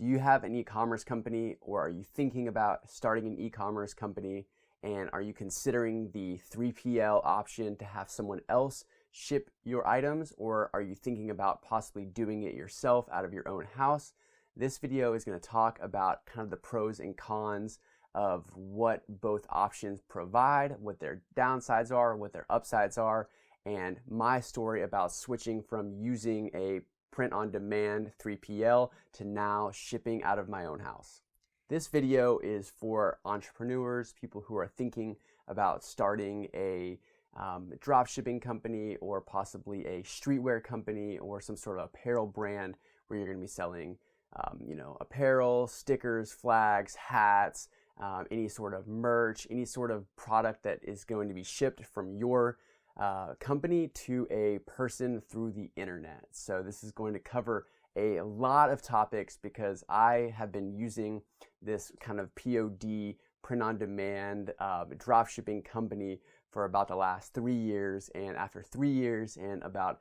Do you have an e-commerce company, or are you thinking about starting an e-commerce company? And are you considering the 3PL option to have someone else ship your items, or are you thinking about possibly doing it yourself out of your own house? This video is going to talk about kind of the pros and cons of what both options provide, what their downsides are, what their upsides are, and my story about switching from using a print-on-demand 3PL to now shipping out of my own house. This video is for entrepreneurs, people who are thinking about starting a drop shipping company, or possibly a streetwear company, or some sort of apparel brand where you're going to be selling apparel, stickers, flags, hats, any sort of merch, any sort of product that is going to be shipped from your company to a person through the internet. So this is going to cover a lot of topics because I have been using this kind of POD, print-on-demand drop shipping company for about the last 3 years. And after 3 years and about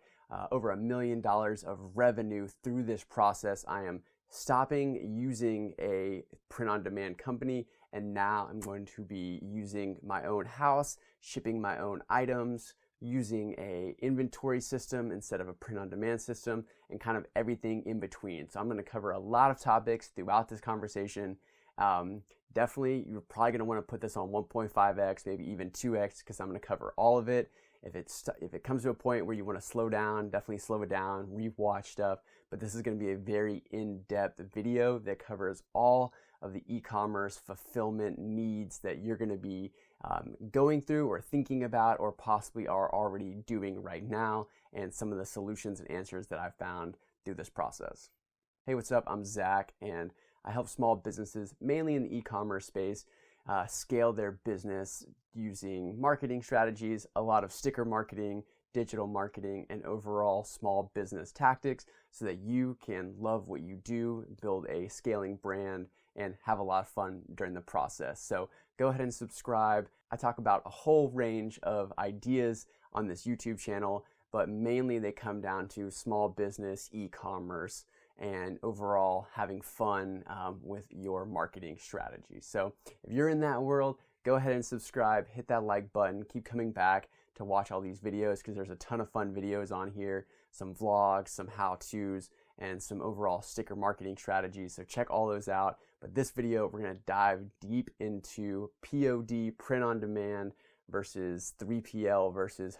over $1 million of revenue through this process, I am stopping using a print-on-demand company, and now I'm going to be using my own house, shipping my own items, using a inventory system instead of a print-on-demand system, and kind of everything in between. So I'm going to cover a lot of topics throughout this conversation. Definitely, you're probably going to want to put this on 1.5x, maybe even 2x, because I'm going to cover all of it. If it comes to a point where you want to slow down, definitely slow it down, rewatch stuff. But this is going to be a very in-depth video that covers all of the e-commerce fulfillment needs that you're going to be going through or thinking about, or possibly are already doing right now, and some of the solutions and answers that I've found through this process. Hey, what's up? I'm Zach, and I help small businesses, mainly in the e-commerce space, scale their business using marketing strategies, a lot of sticker marketing, digital marketing, and overall small business tactics, so that you can love what you do, build a scaling brand, and have a lot of fun during the process. So go ahead and subscribe. I talk about a whole range of ideas on this YouTube channel, but mainly they come down to small business, e-commerce, and overall having fun with your marketing strategy. So if you're in that world, go ahead and subscribe, hit that like button, keep coming back to watch all these videos, because there's a ton of fun videos on here, some vlogs, some how-tos, and some overall sticker marketing strategies. So check all those out. But this video, we're going to dive deep into POD, print on demand, versus 3PL, versus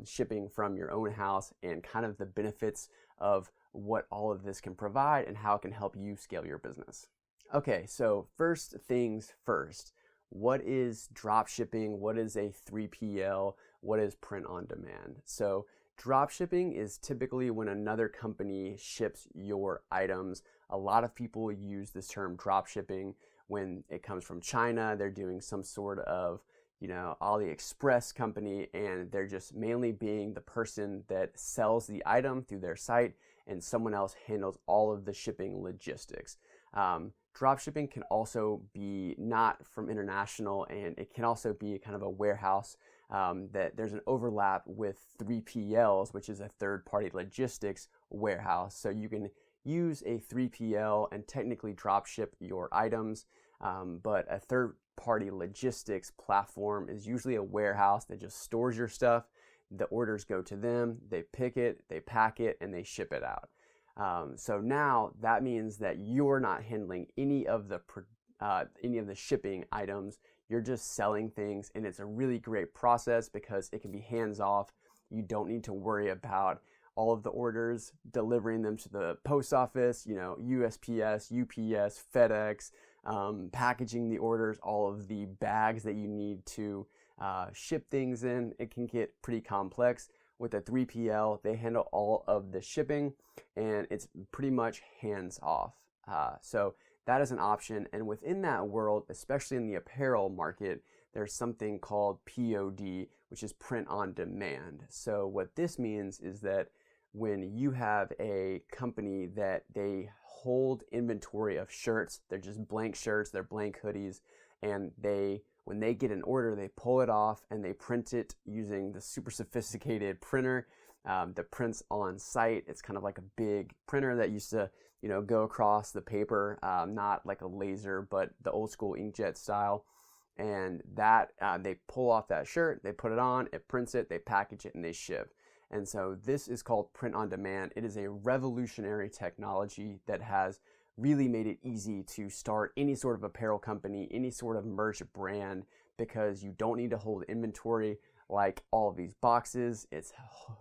shipping from your own house, and kind of the benefits of what all of this can provide and how it can help you scale your business. Okay, so first things first. What is drop shipping? What is a 3PL? What is print on demand? So drop shipping is typically when another company ships your items. A lot of people use this term drop shipping when it comes from China. They're doing some sort of AliExpress company, and they're just mainly being the person that sells the item through their site, and someone else handles all of the shipping logistics. Drop shipping can also be not from international, and it can also be kind of a warehouse that there's an overlap with 3PLs, which is a third-party logistics warehouse. So you can use a 3PL and technically drop ship your items, but a third-party logistics platform is usually a warehouse that just stores your stuff. The orders go to them, they pick it, they pack it, and they ship it out. So now that means that you're not handling any of the shipping items. You're just selling things, and it's a really great process because it can be hands-off. You don't need to worry about all of the orders, delivering them to the post office, USPS, UPS, FedEx, packaging the orders, all of the bags that you need to ship things in. It can get pretty complex. With a 3PL, they handle all of the shipping, and it's pretty much hands-off. So that is an option. And within that world, especially in the apparel market, there's something called POD, which is print on demand. So what this means is that when you have a company that they hold inventory of shirts, they're just blank shirts, they're blank hoodies, and when they get an order, they pull it off and they print it using the super sophisticated printer that prints on site. It's kind of like a big printer that used to go across the paper, not like a laser, but the old school inkjet style. And that they pull off that shirt, they put it on, it prints it, they package it, and they ship. And so this is called print on demand. It is a revolutionary technology that has really made it easy to start any sort of apparel company, any sort of merch brand, because you don't need to hold inventory like all of these boxes. It's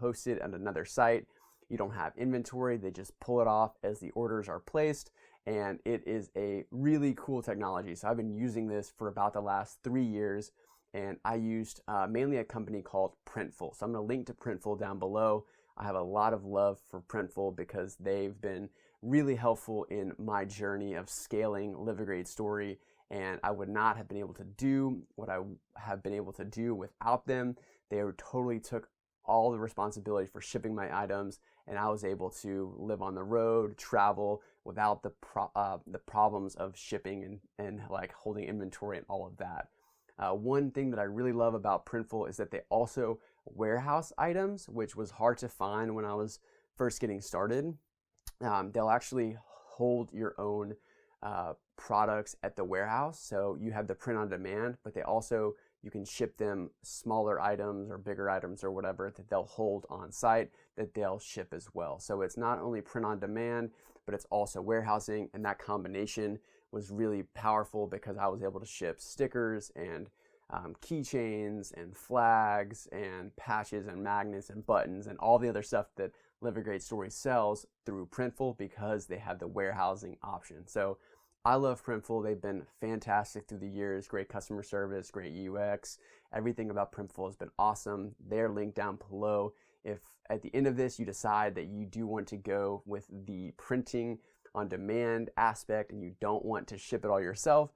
hosted on another site. You don't have inventory. They just pull it off as the orders are placed. And it is a really cool technology. So I've been using this for about the last 3 years. And I used mainly a company called Printful. So I'm going to link to Printful down below. I have a lot of love for Printful because they've been really helpful in my journey of scaling Live a Great Story. And I would not have been able to do what I have been able to do without them. They totally took all the responsibility for shipping my items, and I was able to live on the road, travel without the problems of shipping and like holding inventory and all of that. One thing that I really love about Printful is that they also warehouse items, which was hard to find when I was first getting started. They'll actually hold your own products at the warehouse. So you have the print on demand, but you can ship them smaller items or bigger items or whatever that they'll hold on site that they'll ship as well. So it's not only print on demand, but it's also warehousing, and that combination was really powerful because I was able to ship stickers and keychains and flags and patches and magnets and buttons and all the other stuff that Live a Great Story sells through Printful because they have the warehousing option. So I love Printful. They've been fantastic through the years. Great customer service, great UX. Everything about Printful has been awesome. They're linked down below. If at the end of this you decide that you do want to go with the printing on demand aspect and you don't want to ship it all yourself,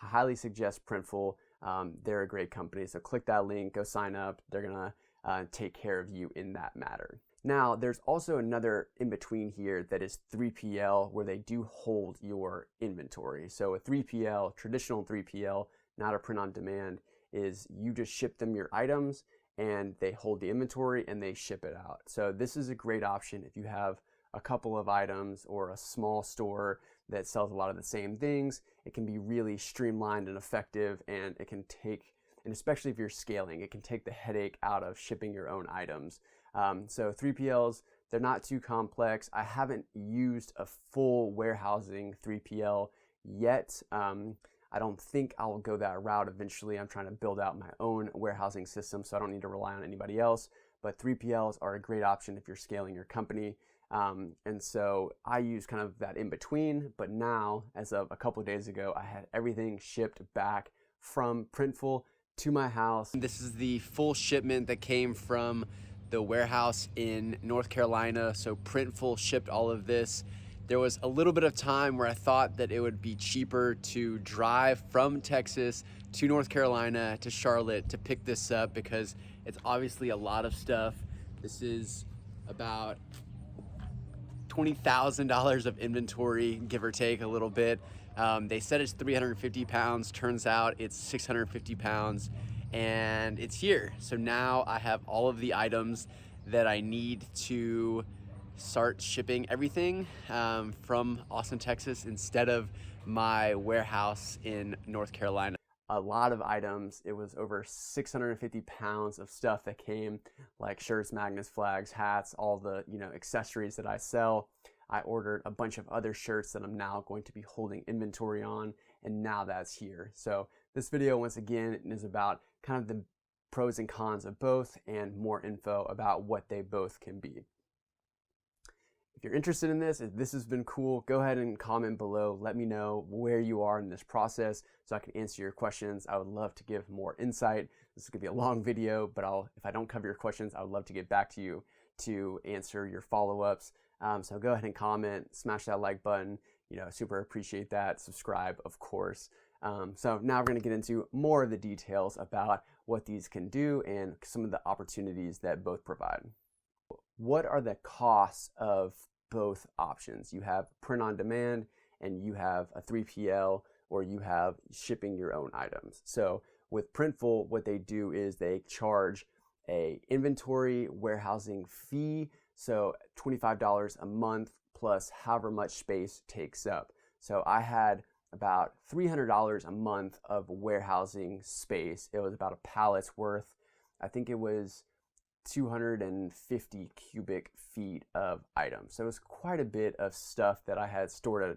I highly suggest Printful. They're a great company. So click that link, go sign up. They're going to take care of you in that matter. Now, there's also another in between here that is 3PL, where they do hold your inventory. So a 3PL, traditional 3PL, not a print on demand, is you just ship them your items and they hold the inventory and they ship it out. So this is a great option if you have a couple of items or a small store that sells a lot of the same things. It can be really streamlined and effective, and it can take, and especially if you're scaling, it can take the headache out of shipping your own items. So 3PLs, they're not too complex. I haven't used a full warehousing 3PL yet. I don't think I'll go that route eventually. I'm trying to build out my own warehousing system, so I don't need to rely on anybody else. But 3PLs are a great option if you're scaling your company. And so I use kind of that in between, but now, as of a couple of days ago, I had everything shipped back from Printful to my house. This is the full shipment that came from the warehouse in North Carolina. So Printful shipped all of this. There was a little bit of time where I thought that it would be cheaper to drive from Texas to North Carolina to Charlotte to pick this up because it's obviously a lot of stuff. This is about $20,000 of inventory, give or take a little bit. They said it's 350 pounds. Turns out it's 650 pounds. And it's here. So now I have all of the items that I need to start shipping everything from Austin, Texas, instead of my warehouse in North Carolina. A lot of items. It was over 650 pounds of stuff that came, like shirts, magnets, flags, hats, all the accessories that I sell. I ordered a bunch of other shirts that I'm now going to be holding inventory on, and now that's here. So this video, once again, is about kind of the pros and cons of both and more info about what they both can be. If you're interested in this, if this has been cool, go ahead and comment below. Let me know where you are in this process so I can answer your questions. I would love to give more insight. This is gonna be a long video, but if I don't cover your questions, I would love to get back to you to answer your follow-ups. So go ahead and comment, smash that like button. Super appreciate that. Subscribe, of course. So now we're going to get into more of the details about what these can do and some of the opportunities that both provide. What are the costs of both options? You have print on demand and you have a 3PL, or you have shipping your own items. So with Printful, what they do is they charge a inventory warehousing fee. So $25 a month plus however much space takes up. So I had about $300 a month of warehousing space. It was about a pallet's worth. I think it was 250 cubic feet of items. So it was quite a bit of stuff that I had stored at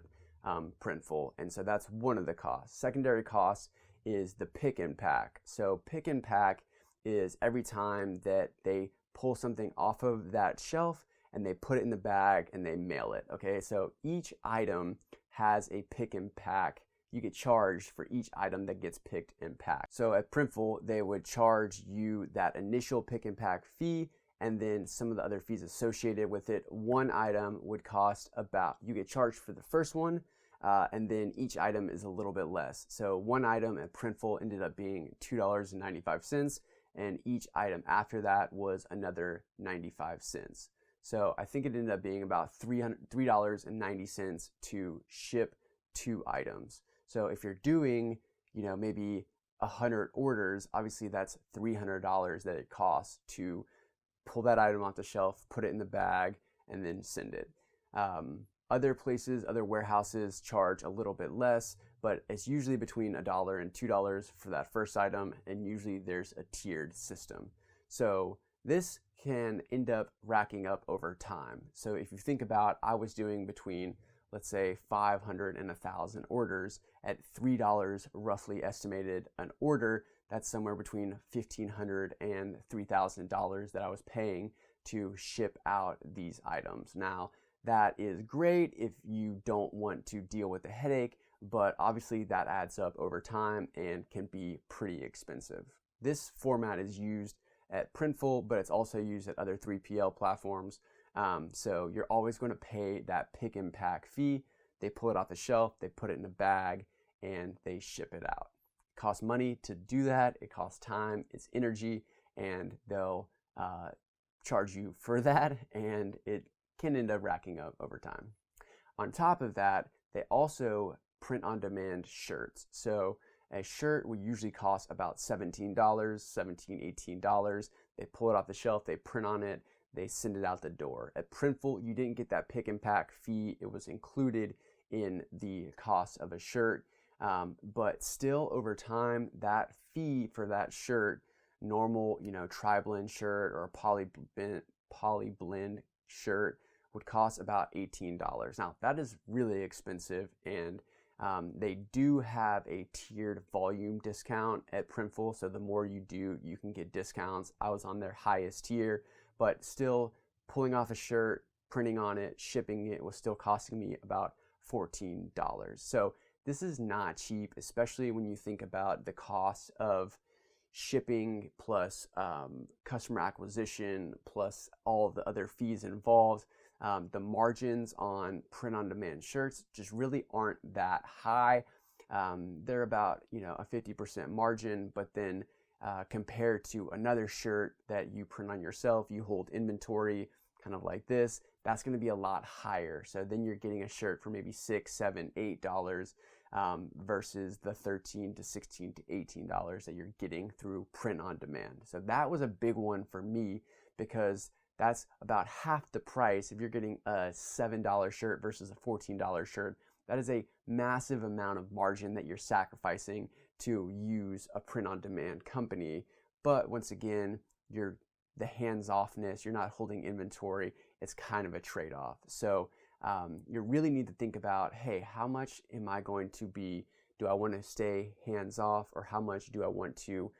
Printful. And so that's one of the costs. Secondary cost is the pick and pack. So pick and pack is every time that they pull something off of that shelf and they put it in the bag and they mail it. Okay, so each item has a pick and pack. You get charged for each item that gets picked and packed. So at Printful, they would charge you that initial pick and pack fee and then some of the other fees associated with it. One item would cost about, you get charged for the first one, and then each item is a little bit less. So one item at Printful ended up being $2.95, and each item after that was another 95 cents. So I think it ended up being about $3.90 to ship 2 items. So if you're doing, maybe 100 orders, obviously that's $300 that it costs to pull that item off the shelf, put it in the bag, and then send it. Other places, other warehouses charge a little bit less, but it's usually between $1 and $2 for that first item, and usually there's a tiered system. So this can end up racking up over time. So if you think about, I was doing between, let's say, 500 and 1,000 orders at $3 roughly estimated an order. That's somewhere between $1,500 and $3,000 that I was paying to ship out these items. Now, that is great if you don't want to deal with the headache, but obviously that adds up over time and can be pretty expensive. This format is used at Printful, but it's also used at other 3PL platforms. So you're always going to pay that pick and pack fee. They pull it off the shelf, they put it in a bag, and they ship it out. It costs money to do that. It costs time, it's energy, and they'll charge you for that, and it can end up racking up over time. On top of that, they also print on demand shirts. So a shirt would usually cost about $17, $18. They pull it off the shelf, they print on it, they send it out the door. At Printful, you didn't get that pick and pack fee. It was included in the cost of a shirt. But still over time, that fee for that shirt, normal, tri-blend shirt or a poly blend shirt would cost about $18. Now that is really expensive, and they do have a tiered volume discount at Printful. So the more you do, you can get discounts. I was on their highest tier, but still pulling off a shirt, printing on it, shipping it was still costing me about $14. So this is not cheap, especially when you think about the cost of shipping plus customer acquisition plus all of the other fees involved. The margins on print-on-demand shirts just really aren't that high. They're about a 50% margin, but then compared to another shirt that you print on yourself, you hold inventory kind of like this, that's going to be a lot higher. So then you're getting a shirt for maybe $6, $7, $8 versus the $13 to $16 to $18 that you're getting through print on demand. So that was a big one for me, because that's about half the price. If you're getting a $7 shirt versus a $14 shirt, that is a massive amount of margin that you're sacrificing to use a print-on-demand company. But once again, the hands-offness, you're not holding inventory, it's kind of a trade-off. So you really need to think about, hey, how much am I going to be, do I want to stay hands-off, or how much do I want to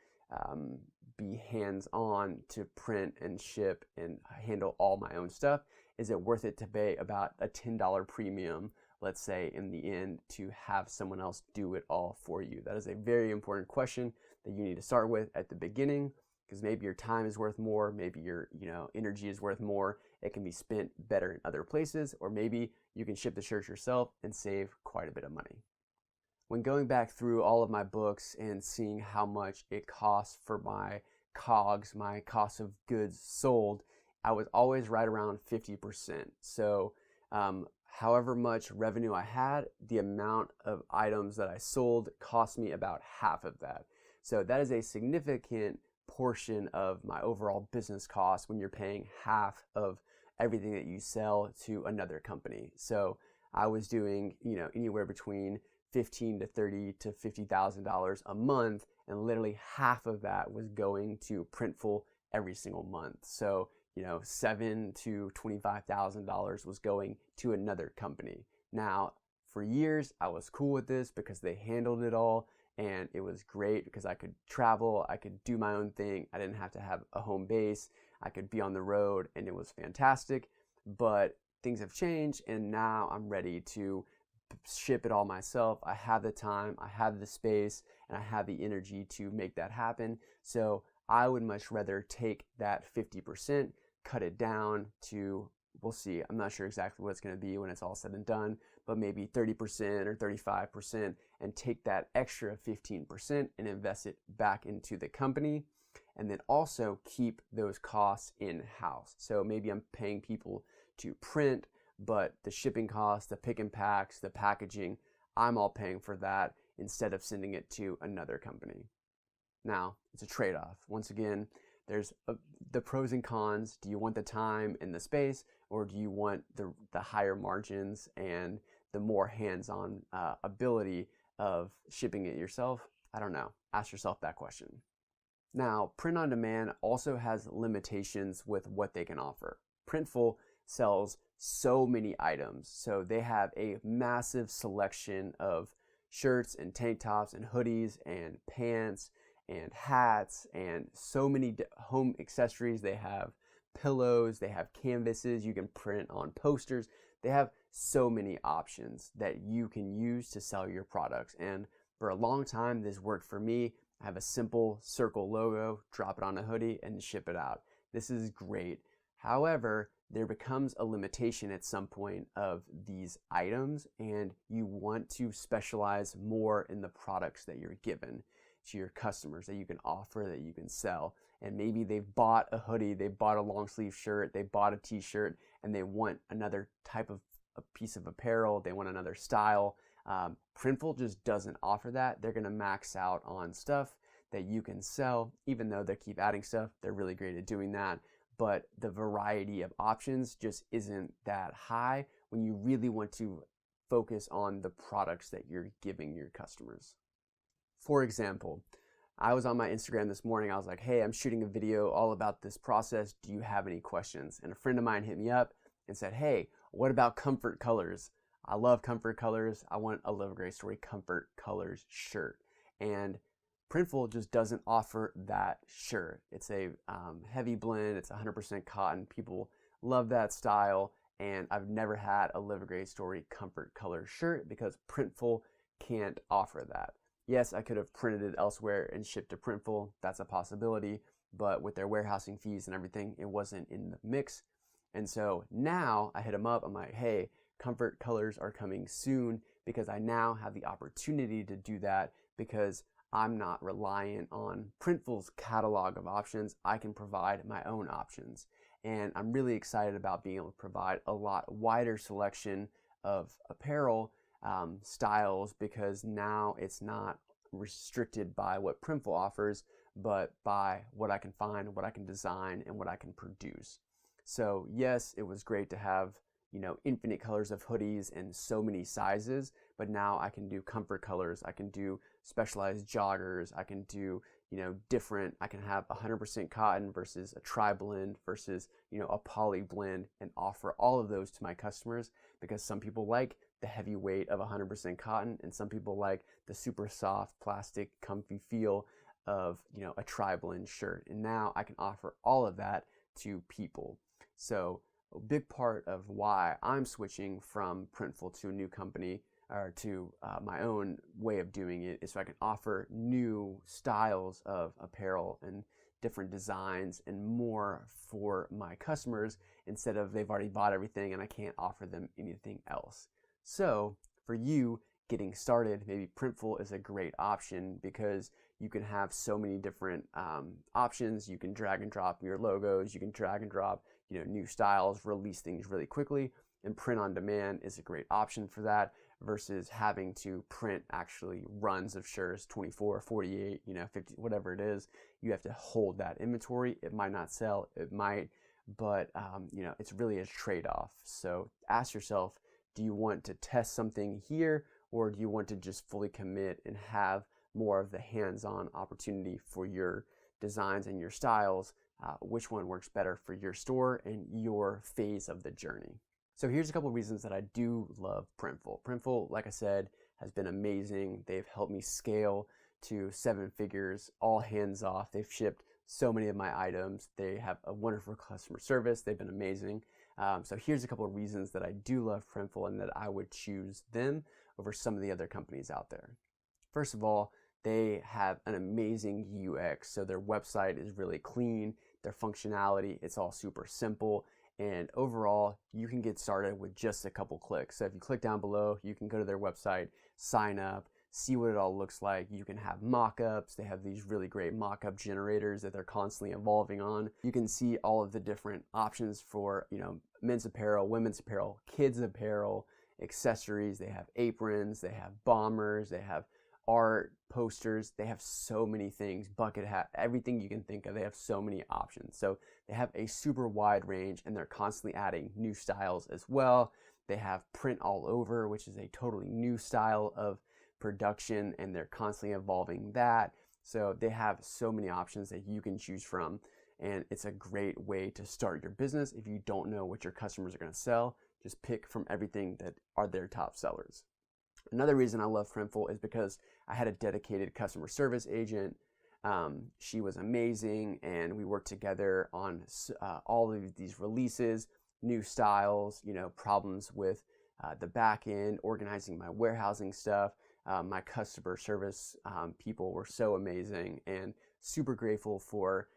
be hands-on to print and ship and handle all my own stuff? Is it worth it to pay about a $10 premium, let's say, in the end, to have someone else do it all for you? That is a very important question that you need to start with at the beginning, because maybe your time is worth more, maybe your energy is worth more. It can be spent better in other places, or maybe you can ship the shirt yourself and save quite a bit of money. When going back through all of my books and seeing how much it costs for my COGS, my cost of goods sold, I was always right around 50%. So however much revenue I had, the amount of items that I sold cost me about half of that. So that is a significant portion of my overall business cost when you're paying half of everything that you sell to another company. So I was doing, anywhere between $15 to $30 to $50,000 a month, and literally half of that was going to Printful every single month. So, $7,000 to $25,000 was going to another company. Now, for years, I was cool with this because they handled it all, and it was great because I could travel, I could do my own thing, I didn't have to have a home base, I could be on the road, and it was fantastic. But things have changed, and now I'm ready to ship it all myself. I have the time, I have the space, and I have the energy to make that happen. So I would much rather take that 50%, cut it down to, we'll see, I'm not sure exactly what it's going to be when it's all said and done, but maybe 30% or 35%, and take that extra 15% and invest it back into the company, and then also keep those costs in-house. So maybe I'm paying people to print, but the shipping costs, the pick and packs, the packaging, I'm all paying for that instead of sending it to another company. Now, it's a trade-off. Once again, there's the pros and cons. Do you want the time and the space, or do you want the higher margins and the more hands-on ability of shipping it yourself? I don't know. Ask yourself that question. Now, print on demand also has limitations with what they can offer. Printful sells so many items. So they have a massive selection of shirts and tank tops and hoodies and pants and hats and so many home accessories. They have pillows, they have canvases you can print on posters. They have so many options that you can use to sell your products. And for a long time, this worked for me. I have a simple circle logo, drop it on a hoodie, and ship it out. This is great. However, there becomes a limitation at some point of these items, and you want to specialize more in the products that you're given to your customers, that you can offer, that you can sell. And maybe they've bought a hoodie, they bought a long sleeve shirt, they bought a t-shirt, and they want another type of a piece of apparel, they want another style. Printful just doesn't offer that. They're gonna max out on stuff that you can sell, even though they keep adding stuff. They're really great at doing that. But the variety of options just isn't that high when you really want to focus on the products that you're giving your customers. For example, I was on my Instagram this morning. I was like, hey, I'm shooting a video all about this process. Do you have any questions? And a friend of mine hit me up and said, hey, what about comfort colors? I love comfort colors. I want a Live a Great Story comfort colors shirt. And Printful just doesn't offer that shirt. It's a heavy blend. It's 100% cotton. People love that style. And I've never had a Live a Great Story comfort color shirt because Printful can't offer that. Yes, I could have printed it elsewhere and shipped to Printful. That's a possibility. But with their warehousing fees and everything, it wasn't in the mix. And so now I hit them up. I'm like, hey, comfort colors are coming soon, because I now have the opportunity to do that because I'm not reliant on Printful's catalog of options. I can provide my own options. And I'm really excited about being able to provide a lot wider selection of apparel styles, because now it's not restricted by what Printful offers, but by what I can find, what I can design, and what I can produce. So yes, it was great to have, infinite colors of hoodies and so many sizes, but now I can do comfort colors, I can do specialized joggers, I can do, different, I can have 100% cotton versus a tri-blend versus, a poly blend, and offer all of those to my customers, because some people like the heavy weight of 100% cotton, and some people like the super soft, plastic, comfy feel of, a tri-blend shirt. And now I can offer all of that to people. So a big part of why I'm switching from Printful to a new company, or to my own way of doing it, is so I can offer new styles of apparel and different designs and more for my customers, instead of they've already bought everything and I can't offer them anything else. So for you getting started, maybe Printful is a great option, because you can have so many different options. You can drag and drop your logos, you can drag and drop new styles, release things really quickly, and print on demand is a great option for that, versus having to print actually runs of shirts, 24, 48, 50, whatever it is. You have to hold that inventory. It might not sell, it might but it's really a trade-off. So ask yourself, do you want to test something here, or do you want to just fully commit and have more of the hands-on opportunity for your designs and your styles? Which one works better for your store and your phase of the journey? So here's a couple of reasons that I do love Printful. Printful, like I said, has been amazing. They've helped me scale to 7 figures, all hands off. They've shipped so many of my items. They have a wonderful customer service. They've been amazing. So here's a couple of reasons that I do love Printful and that I would choose them over some of the other companies out there. First of all, they have an amazing UX. So their website is really clean. Their functionality, it's all super simple. And overall, you can get started with just a couple clicks. So if you click down below, you can go to their website, sign up, see what it all looks like. You can have mock-ups. They have these really great mock-up generators that they're constantly evolving on. You can see all of the different options for, men's apparel, women's apparel, kids apparel, accessories. They have aprons, they have bombers, they have art, posters. They have so many things, bucket hat, everything you can think of. They have so many options. So they have a super wide range, and they're constantly adding new styles as well. They have print all over, which is a totally new style of production, and they're constantly evolving that. So they have so many options that you can choose from, and it's a great way to start your business. If you don't know what your customers are going to sell, just pick from everything that are their top sellers. Another reason I love Printful is because I had a dedicated customer service agent. She was amazing, and we worked together on all of these releases, new styles, problems with the back end, organizing my warehousing stuff. My customer service people were so amazing, and super grateful for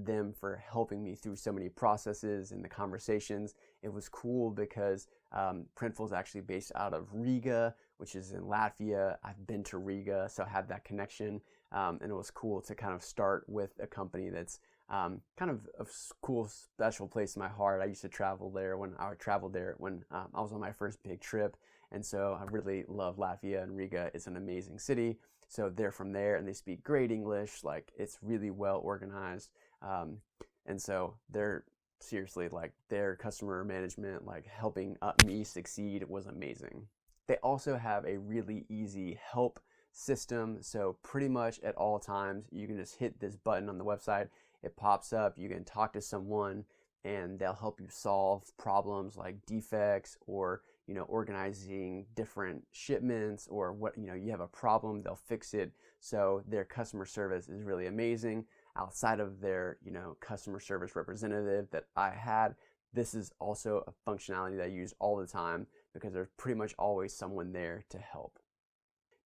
them for helping me through so many processes and the conversations. It was cool because Printful is actually based out of Riga, which is in Latvia. I've been to Riga, so I have that connection, and it was cool to kind of start with a company that's kind of a cool, special place in my heart. I used to travel there when I was on my first big trip, and so I really love Latvia, and Riga is an amazing city. So they're from there, and they speak great English. Like, it's really well organized, and so they're seriously, like, their customer management, like helping me succeed, was amazing. They also have a really easy help system. So pretty much at all times, you can just hit this button on the website. It pops up. You can talk to someone, and they'll help you solve problems like defects or organizing different shipments, or what you have a problem, they'll fix it. So their customer service is really amazing. Outside of their customer service representative that I had, this is also a functionality that I use all the time because there's pretty much always someone there to help.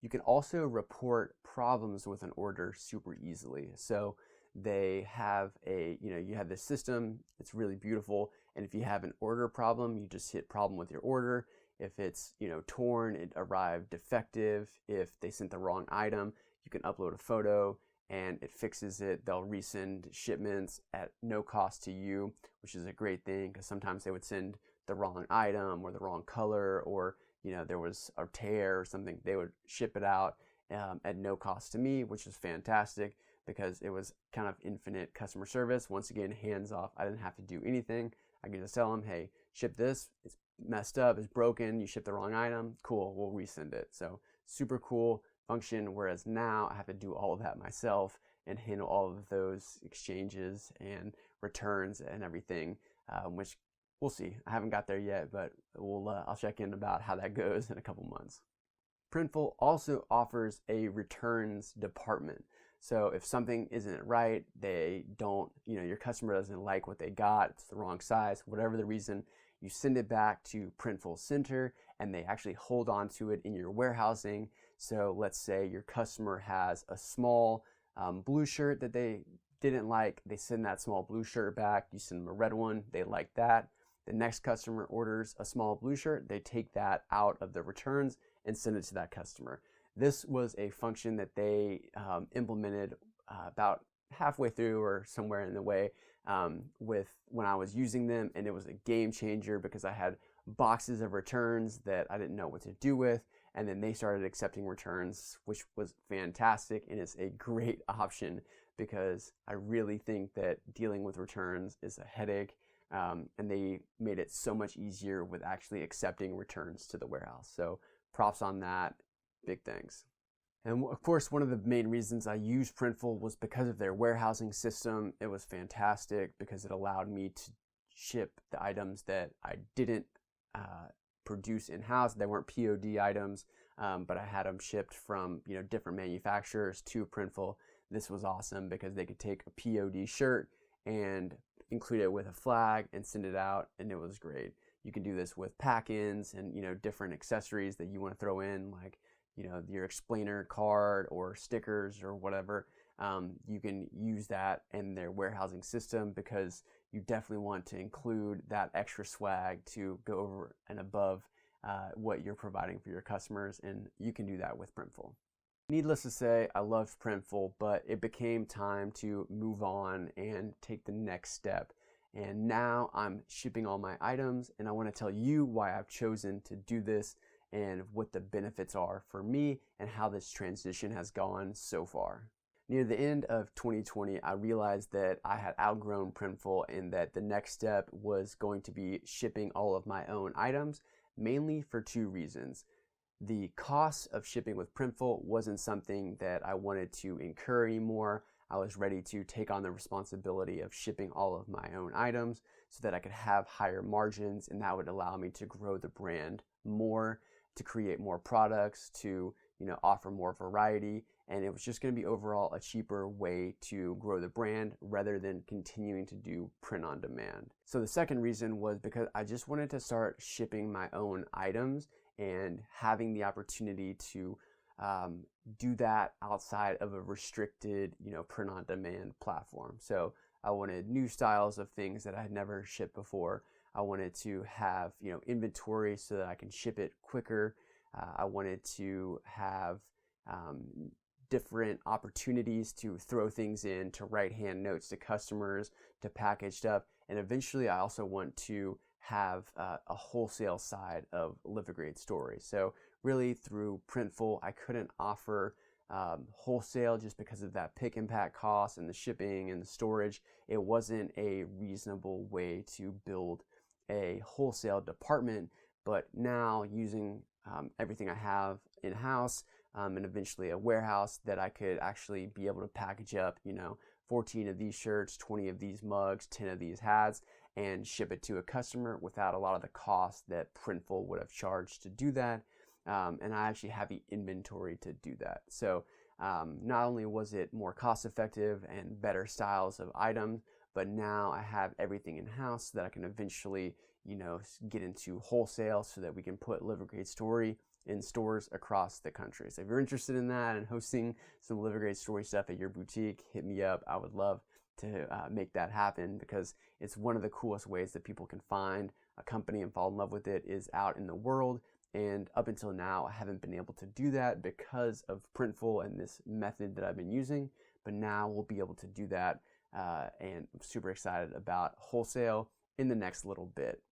You can also report problems with an order super easily. So they have you have this system, it's really beautiful. And if you have an order problem, you just hit problem with your order. If it's, torn, it arrived defective. If they sent the wrong item, you can upload a photo and it fixes it. They'll resend shipments at no cost to you, which is a great thing because sometimes they would send the wrong item or the wrong color, or there was a tear or something. They would ship it out at no cost to me, which is fantastic because it was kind of infinite customer service. Once again, hands off. I didn't have to do anything. I could just tell them, hey, ship this. It's messed up, it's broken, you shipped the wrong item. Cool, we'll resend it. So super cool function, whereas now I have to do all of that myself and handle all of those exchanges and returns and everything, which we'll see. I haven't got there yet, but I'll check in about how that goes in a couple months. Printful also offers a returns department. So if something isn't right, they don't, your customer doesn't like what they got, it's the wrong size, whatever the reason, you send it back to Printful Center, and they actually hold on to it in your warehousing. So let's say your customer has a small blue shirt that they didn't like, they send that small blue shirt back, you send them a red one, they like that. The next customer orders a small blue shirt, they take that out of the returns and send it to that customer. This was a function that they implemented about halfway through or somewhere in the way with when I was using them, and it was a game changer because I had boxes of returns that I didn't know what to do with, and then they started accepting returns, which was fantastic, and it's a great option because I really think that dealing with returns is a headache. and they made it so much easier with actually accepting returns to the warehouse. So props on that, big thanks. And of course, one of the main reasons I used Printful was because of their warehousing system. It was fantastic because it allowed me to ship the items that I didn't produce in-house. They weren't POD items, but I had them shipped from different manufacturers to Printful. This was awesome because they could take a POD shirt and include it with a flag and send it out, and it was great. You can do this with pack-ins and different accessories that you want to throw in, like your explainer card or stickers or whatever. You can use that in their warehousing system because you definitely want to include that extra swag to go over and above what you're providing for your customers, and you can do that with Printful. Needless to say, I loved Printful, but it became time to move on and take the next step. And now I'm shipping all my items, and I want to tell you why I've chosen to do this and what the benefits are for me and how this transition has gone so far. Near the end of 2020, I realized that I had outgrown Printful and that the next step was going to be shipping all of my own items, mainly for two reasons. The cost of shipping with Printful wasn't something that I wanted to incur anymore. I was ready to take on the responsibility of shipping all of my own items so that I could have higher margins, and that would allow me to grow the brand more, to create more products, to offer more variety, and it was just going to be overall a cheaper way to grow the brand rather than continuing to do print on demand. So the second reason was because I just wanted to start shipping my own items and having the opportunity to do that outside of a restricted print on demand platform. So I wanted new styles of things that I had never shipped before. I wanted to have inventory so that I can ship it quicker. I wanted to have different opportunities to throw things in, to write hand notes to customers, to package stuff, and eventually I also want to have a wholesale side of Live a Great Story. So really through Printful, I couldn't offer wholesale just because of that pick and pack cost and the shipping and the storage. It wasn't a reasonable way to build a wholesale department, but now using everything I have in-house and eventually a warehouse, that I could actually be able to package up 14 of these shirts, 20 of these mugs, 10 of these hats, and ship it to a customer without a lot of the cost that Printful would have charged to do that. And I actually have the inventory to do that. So not only was it more cost effective and better styles of items, but now I have everything in-house so that I can eventually get into wholesale so that we can put Live a Great Story in stores across the country. So if you're interested in that and hosting some Live a Great Story stuff at your boutique, hit me up. I would love to make that happen because it's one of the coolest ways that people can find a company and fall in love with it is out in the world. And up until now, I haven't been able to do that because of Printful and this method that I've been using. But now we'll be able to do that, and I'm super excited about wholesale in the next little bit.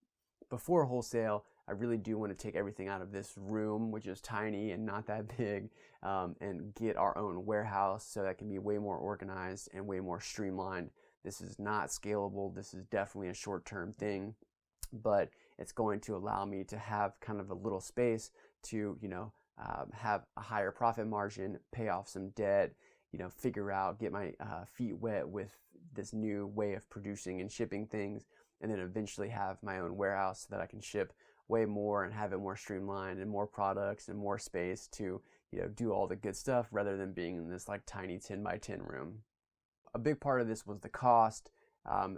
Before wholesale, I really do want to take everything out of this room, which is tiny and not that big, and get our own warehouse so that can be way more organized and way more streamlined. This is not scalable. This is definitely a short-term thing, but it's going to allow me to have kind of a little space to, have a higher profit margin, pay off some debt, figure out, get my feet wet with this new way of producing and shipping things, and then eventually have my own warehouse so that I can ship way more and have it more streamlined and more products and more space to, do all the good stuff rather than being in this like tiny 10 by 10 room. A big part of this was the cost.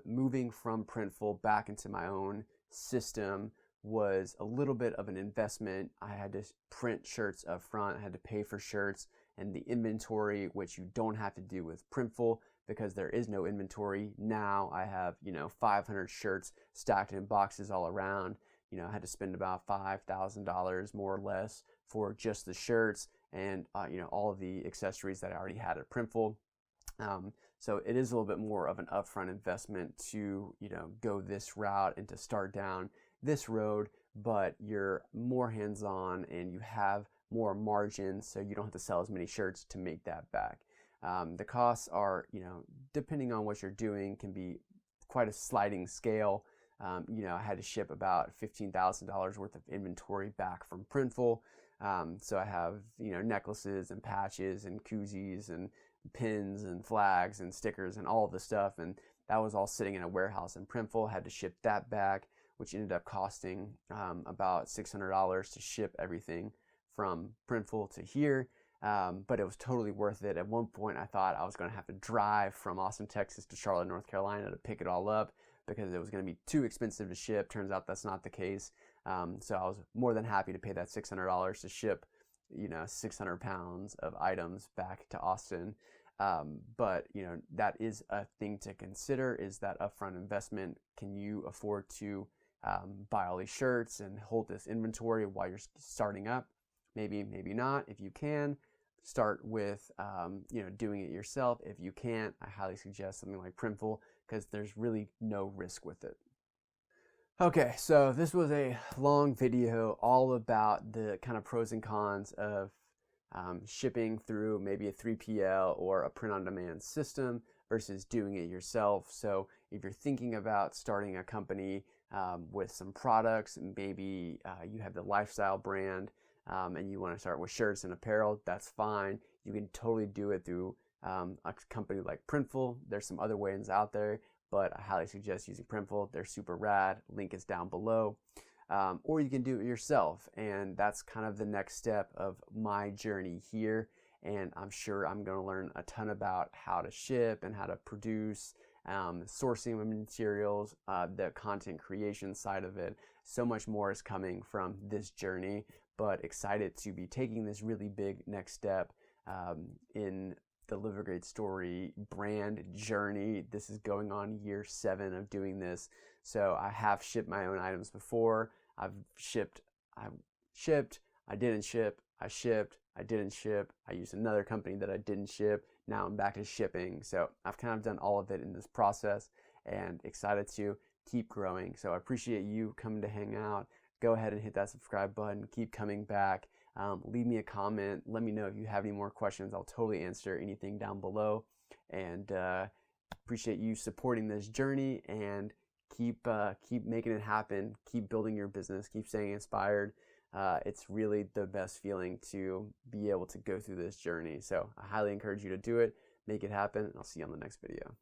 Moving from Printful back into my own system was a little bit of an investment. I had to print shirts up front. I had to pay for shirts and the inventory, which you don't have to do with Printful because there is no inventory. Now I have, 500 shirts stacked in boxes all around. I had to spend about $5,000 more or less for just the shirts and, all of the accessories that I already had at Printful. So it is a little bit more of an upfront investment to, go this route and to start down this road, but you're more hands-on and you have more margin, so you don't have to sell as many shirts to make that back. The costs are, depending on what you're doing, can be quite a sliding scale. I had to ship about $15,000 worth of inventory back from Printful. So I have, necklaces and patches and koozies and pins and flags and stickers and all of the stuff. And that was all sitting in a warehouse in Printful. Had to ship that back, which ended up costing about $600 to ship everything from Printful to here. But it was totally worth it. At one point, I thought I was going to have to drive from Austin, Texas to Charlotte, North Carolina to pick it all up because it was going to be too expensive to ship. Turns out that's not the case. So I was more than happy to pay that $600 to ship, 600 pounds of items back to Austin. But that is a thing to consider, is that upfront investment. Can you afford to buy all these shirts and hold this inventory while you're starting up? Maybe, maybe not. If you can, start with doing it yourself. If you can't, I highly suggest something like Printful because there's really no risk with it. Okay, so this was a long video all about the kind of pros and cons of shipping through maybe a 3PL or a print-on-demand system versus doing it yourself. So if you're thinking about starting a company with some products, maybe you have the lifestyle brand and you want to start with shirts and apparel, that's fine. You can totally do it through a company like Printful. There's some other ways out there, but I highly suggest using Printful. They're super rad. Link is down below. Or you can do it yourself, and that's kind of the next step of my journey here. And I'm sure I'm going to learn a ton about how to ship and how to produce, sourcing of materials, the content creation side of it. So much more is coming from this journey, but excited to be taking this really big next step in the Live a Great Story brand journey. This is going on year 7 of doing this. So I have shipped my own items before. I've shipped, I didn't ship, I shipped, I didn't ship, I used another company that I didn't ship. Now I'm back to shipping. So I've kind of done all of it in this process and excited to keep growing. So I appreciate you coming to hang out. Go ahead and hit that subscribe button. Keep coming back. Leave me a comment. Let me know if you have any more questions. I'll totally answer anything down below. And appreciate you supporting this journey, and keep making it happen. Keep building your business. Keep staying inspired. It's really the best feeling to be able to go through this journey. So I highly encourage you to do it. Make it happen. And I'll see you on the next video.